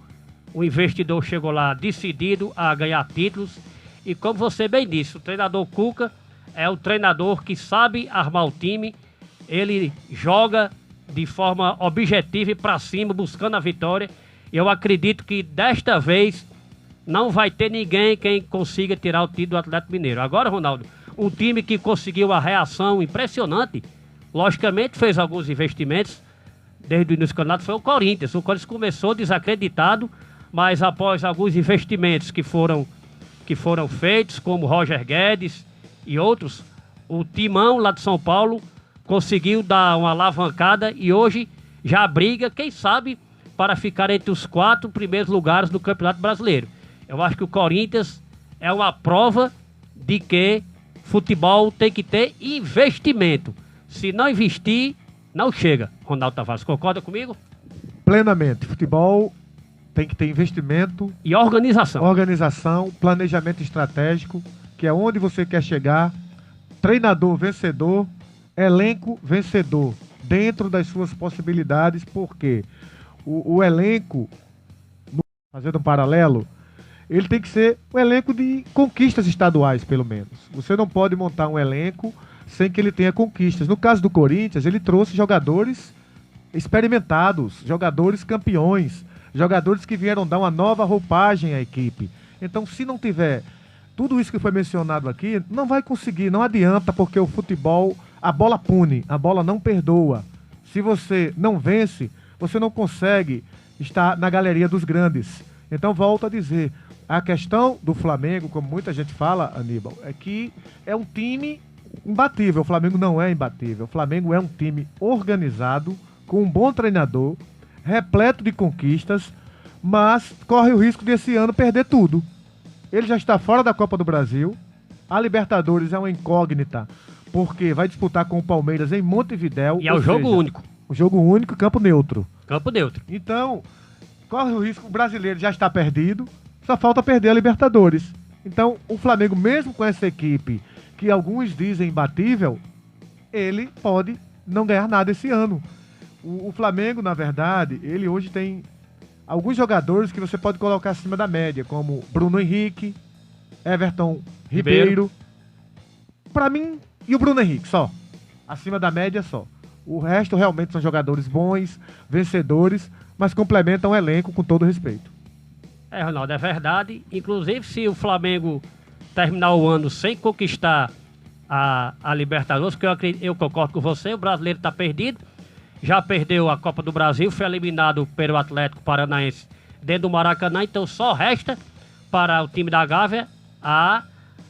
Speaker 4: o investidor chegou lá decidido a ganhar títulos, e como você bem disse, o treinador Cuca é o treinador que sabe armar o time, ele joga de forma objetiva e para cima, buscando a vitória. Eu acredito que desta vez não vai ter ninguém quem consiga tirar o título do Atlético Mineiro. Agora, Ronaldo, um time que conseguiu a reação impressionante, logicamente fez alguns investimentos desde o início do campeonato, foi o Corinthians. O Corinthians começou desacreditado, mas após alguns investimentos que foram feitos, como Roger Guedes e outros, o Timão lá de São Paulo conseguiu dar uma alavancada e hoje já briga, quem sabe, para ficar entre os 4 primeiros lugares do Campeonato Brasileiro. Eu acho que o Corinthians é uma prova de que futebol tem que ter investimento. Se não investir, não chega. Ronaldo Tavares, concorda comigo?
Speaker 5: Plenamente. Futebol tem que ter investimento.
Speaker 4: E organização.
Speaker 5: Organização, planejamento estratégico, que é onde você quer chegar. Treinador vencedor, elenco vencedor, dentro das suas possibilidades, porque o elenco, fazendo um paralelo, ele tem que ser um elenco de conquistas estaduais, pelo menos. Você não pode montar um elenco sem que ele tenha conquistas. No caso do Corinthians, ele trouxe jogadores experimentados, jogadores campeões, jogadores que vieram dar uma nova roupagem à equipe. Então, se não tiver tudo isso que foi mencionado aqui, não vai conseguir, não adianta, porque o futebol, a bola pune, a bola não perdoa. Se você não vence, você não consegue estar na galeria dos grandes. Então, volto a dizer, a questão do Flamengo, como muita gente fala, Aníbal, é que é um time imbatível. O Flamengo não é imbatível. O Flamengo é um time organizado, com um bom treinador, repleto de conquistas, mas corre o risco de esse ano perder tudo. Ele já está fora da Copa do Brasil. A Libertadores é uma incógnita, porque vai disputar com o Palmeiras em Montevidéu.
Speaker 4: E é o jogo único.
Speaker 5: O jogo único, campo neutro.
Speaker 4: Campo neutro.
Speaker 5: Então, corre o risco, o brasileiro já está perdido, só falta perder a Libertadores. Então, o Flamengo, mesmo com essa equipe, que alguns dizem imbatível, ele pode não ganhar nada esse ano. O Flamengo, na verdade, ele hoje tem alguns jogadores que você pode colocar acima da média, como Bruno Henrique, Everton Ribeiro. Para mim, e o Bruno Henrique, só. Acima da média, só. O resto realmente são jogadores bons, vencedores, mas complementam o elenco com todo respeito.
Speaker 4: Ronaldo, é verdade. Inclusive, se o Flamengo terminar o ano sem conquistar a Libertadores, que eu concordo com você, o brasileiro está perdido. Já perdeu a Copa do Brasil, foi eliminado pelo Atlético Paranaense dentro do Maracanã, então só resta para o time da Gávea a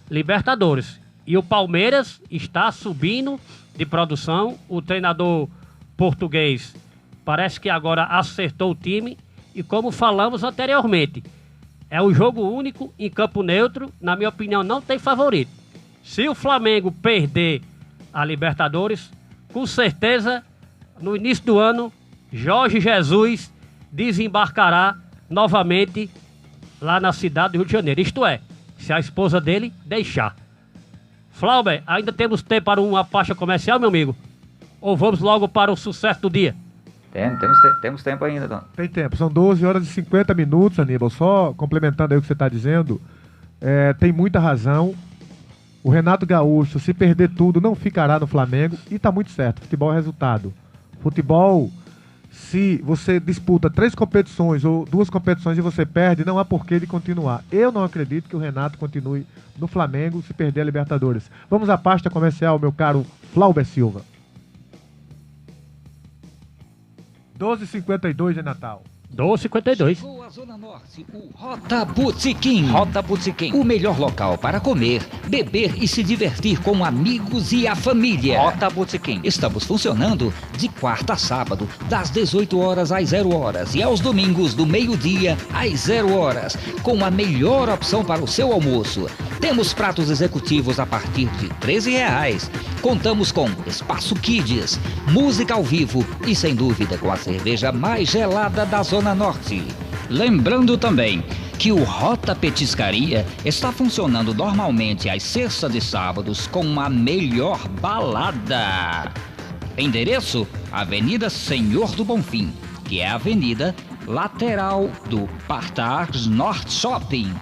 Speaker 4: Libertadores. E o Palmeiras está subindo de produção, o treinador português parece que agora acertou o time e, como falamos anteriormente, é um jogo único em campo neutro, na minha opinião não tem favorito. Se o Flamengo perder a Libertadores, com certeza no início do ano, Jorge Jesus desembarcará novamente lá na cidade do Rio de Janeiro. Isto é, se a esposa dele deixar. Flauber, ainda temos tempo para uma faixa comercial, meu amigo? Ou vamos logo para o sucesso do dia?
Speaker 1: Temos tempo ainda, Tom.
Speaker 5: Tem tempo, são 12 horas e 50 minutos, Aníbal. Só complementando aí o que você está dizendo, tem muita razão. O Renato Gaúcho, se perder tudo, não ficará no Flamengo. E está muito certo, futebol é resultado. Futebol, se você disputa 3 competições ou 2 competições e você perde, não há porquê de continuar. Eu não acredito que o Renato continue no Flamengo se perder a Libertadores. Vamos à pasta comercial, meu caro Flauber Silva. 12h52 de Natal.
Speaker 4: 12h52.
Speaker 1: Chegou à Zona Norte, o Rota Botequim. Rota Botequim, o melhor local para comer, beber e se divertir com amigos e a família. Rota Botequim. Estamos funcionando de quarta a sábado, das 18 horas às 0 horas e aos domingos do meio-dia às 0 horas, com a melhor opção para o seu almoço. Temos pratos executivos a partir de R$13. Contamos com espaço Kids, música ao vivo e, sem dúvida, com a cerveja mais gelada da Zona Norte. Lembrando também que o Rota Petiscaria está funcionando normalmente às sextas e sábados com a melhor balada. Endereço: Avenida Senhor do Bonfim, que é a avenida lateral do Partage Norte Shopping.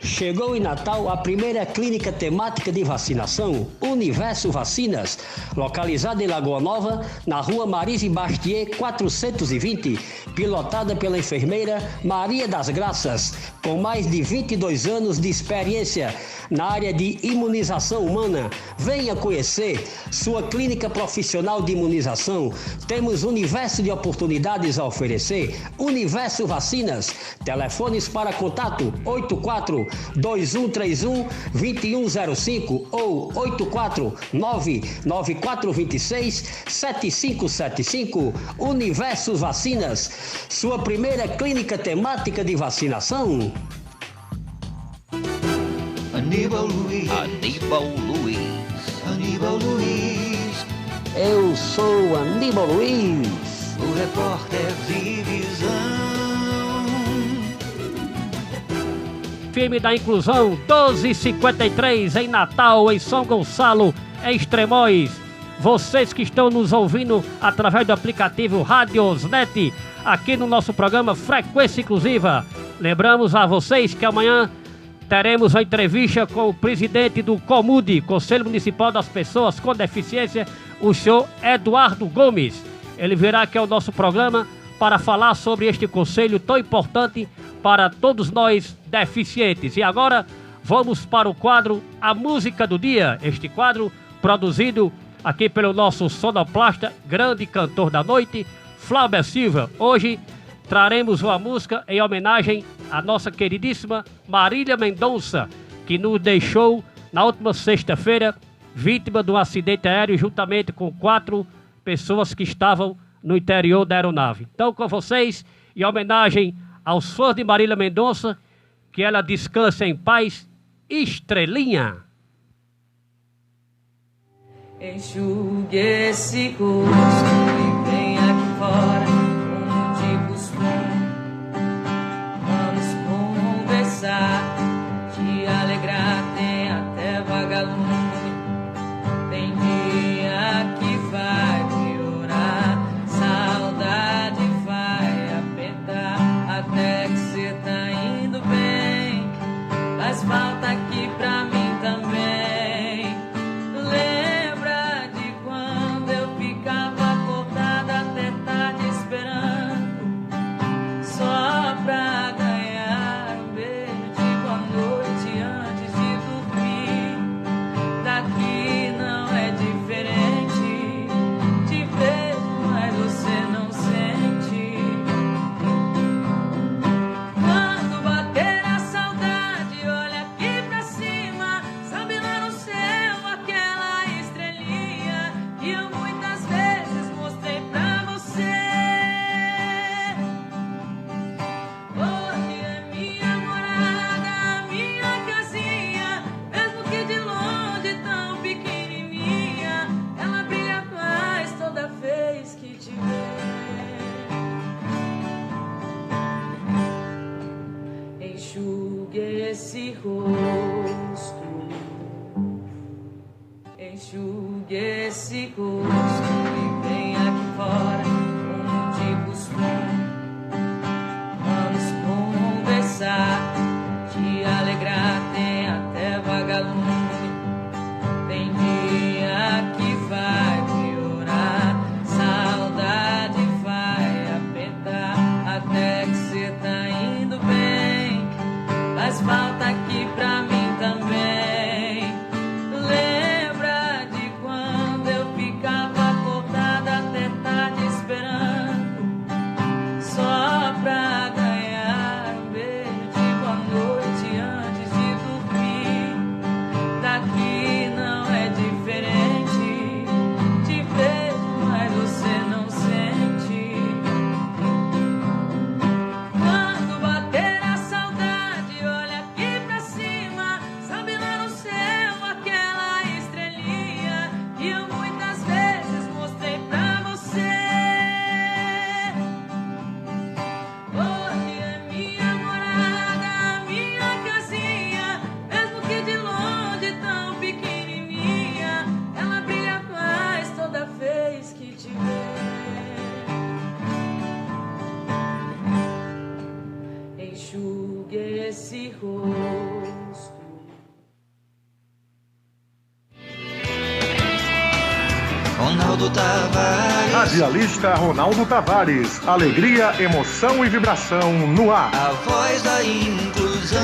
Speaker 3: Chegou em Natal a primeira clínica temática de vacinação, Universo Vacinas, localizada em Lagoa Nova, na rua Marise Bastier 420, pilotada pela enfermeira Maria das Graças, com mais de 22 anos de experiência na área de imunização humana. Venha conhecer sua clínica profissional de imunização. Temos um universo de oportunidades a oferecer. Universo Vacinas. Telefones para contato 84-2131-2105 ou 849-9426-7575. Universo Vacinas. Sua primeira clínica temática de vacinação.
Speaker 2: Aníbal Luiz, Aníbal Luiz,
Speaker 3: Eu sou Aníbal Luiz,
Speaker 2: o repórter Vivisão.
Speaker 4: Firme da Inclusão, 12h53 em Natal, em São Gonçalo, em Extremóis. Vocês que estão nos ouvindo através do aplicativo Radiosnet, aqui no nosso programa Frequência Inclusiva. Lembramos a vocês que amanhã teremos uma entrevista com o presidente do COMUD, Conselho Municipal das Pessoas com Deficiência, o senhor Eduardo Gomes. Ele virá aqui ao nosso programa para falar sobre este conselho tão importante para todos nós deficientes. E agora vamos para o quadro A Música do Dia. Este quadro produzido aqui pelo nosso sonoplasta, grande cantor da noite, Flauber Silva. Hoje traremos uma música em homenagem à nossa queridíssima Marília Mendonça, que nos deixou na última sexta-feira, vítima de um acidente aéreo, juntamente com 4 pessoas que estavam no interior da aeronave. Então, com vocês, em homenagem aos fãs de Marília Mendonça, que ela descanse em paz, Estrelinha.
Speaker 7: Enxugue esse rosto e vem aqui fora, como de costume. Vamos conversar, te alegrar, tem até vagalume. Tem dia que vai piorar, saudade vai apertar, até que cê tá indo bem. Faz falta aqui pra mim também. Esse rosto, enxugue esse rosto e vem aqui fora, como de costume. Vamos conversar, te alegrar, tem até vagalume. Tem dia que vai piorar, saudade vai apertar, até que cê tá indo bem. Faz falta aqui pra mim também. Lembra de quando eu ficava acordada até tarde esperando, só pra ganhar um beijo de boa noite antes de dormir. Daqui não é diferente, te vejo, mas você não sente. Quando bater a saudade, olha aqui pra cima, sabe lá no céu aquela estrelinha que eu muitas vezes mostrei pra você. Hoje é minha morada, minha casinha, mesmo que de longe tão pequenininha, ela brilha mais toda vez que te vê. Enxugue esse rosto.
Speaker 2: Com Ronaldo Tavares.
Speaker 5: Radialista Ronaldo Tavares. Alegria, emoção e vibração no ar.
Speaker 2: A voz da inclusão.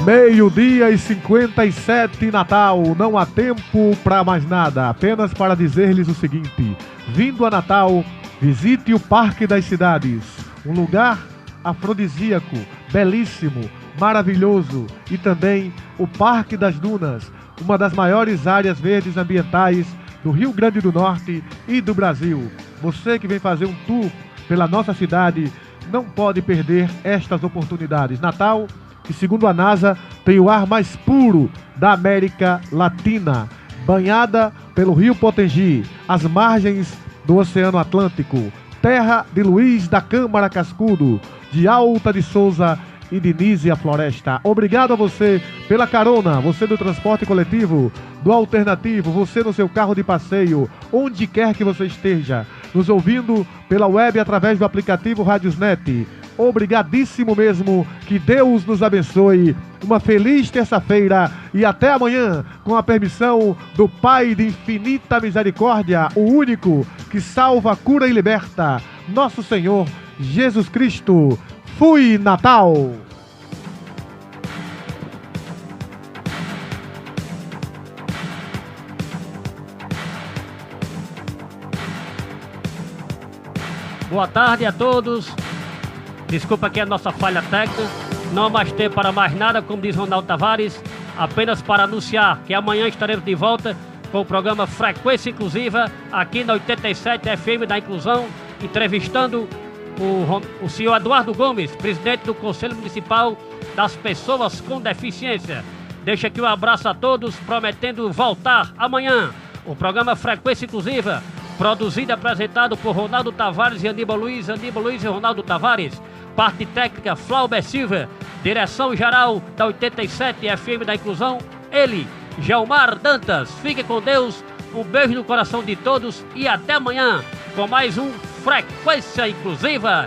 Speaker 5: 12h57 Natal. Não há tempo para mais nada. Apenas para dizer-lhes o seguinte: vindo a Natal, visite o Parque das Cidades. Um lugar afrodisíaco, belíssimo, maravilhoso. E também o Parque das Dunas, uma das maiores áreas verdes ambientais do Rio Grande do Norte e do Brasil. Você que vem fazer um tour pela nossa cidade não pode perder estas oportunidades. Natal, que segundo a NASA tem o ar mais puro da América Latina, banhada pelo Rio Potengi, às margens do Oceano Atlântico, terra de Luiz da Câmara Cascudo, de Alta de Souza e de Nízia Floresta. Obrigado a você pela carona, você do transporte coletivo, do alternativo, você no seu carro de passeio, onde quer que você esteja, nos ouvindo pela web através do aplicativo Radiosnet. Obrigadíssimo mesmo, que Deus nos abençoe, uma feliz terça-feira e até amanhã, com a permissão do Pai de infinita misericórdia, o único que salva, cura e liberta, nosso Senhor Jesus Cristo. Fui Natal!
Speaker 4: Boa tarde a todos. Desculpa aqui a nossa falha técnica. Não há mais tempo para mais nada, como diz Ronaldo Tavares. Apenas para anunciar que amanhã estaremos de volta com o programa Frequência Inclusiva, aqui na 87 FM da Inclusão, entrevistando o senhor Eduardo Gomes, presidente do Conselho Municipal das Pessoas com Deficiência. Deixo aqui um abraço a todos, prometendo voltar amanhã. O programa Frequência Inclusiva, produzido e apresentado por Ronaldo Tavares e Aníbal Luiz e Ronaldo Tavares. Parte técnica, Flauber Silva. Direção geral da 87 FM da Inclusão, ele, Gelmar Dantas. Fique com Deus, um beijo no coração de todos e até amanhã com mais um Frequência Inclusiva.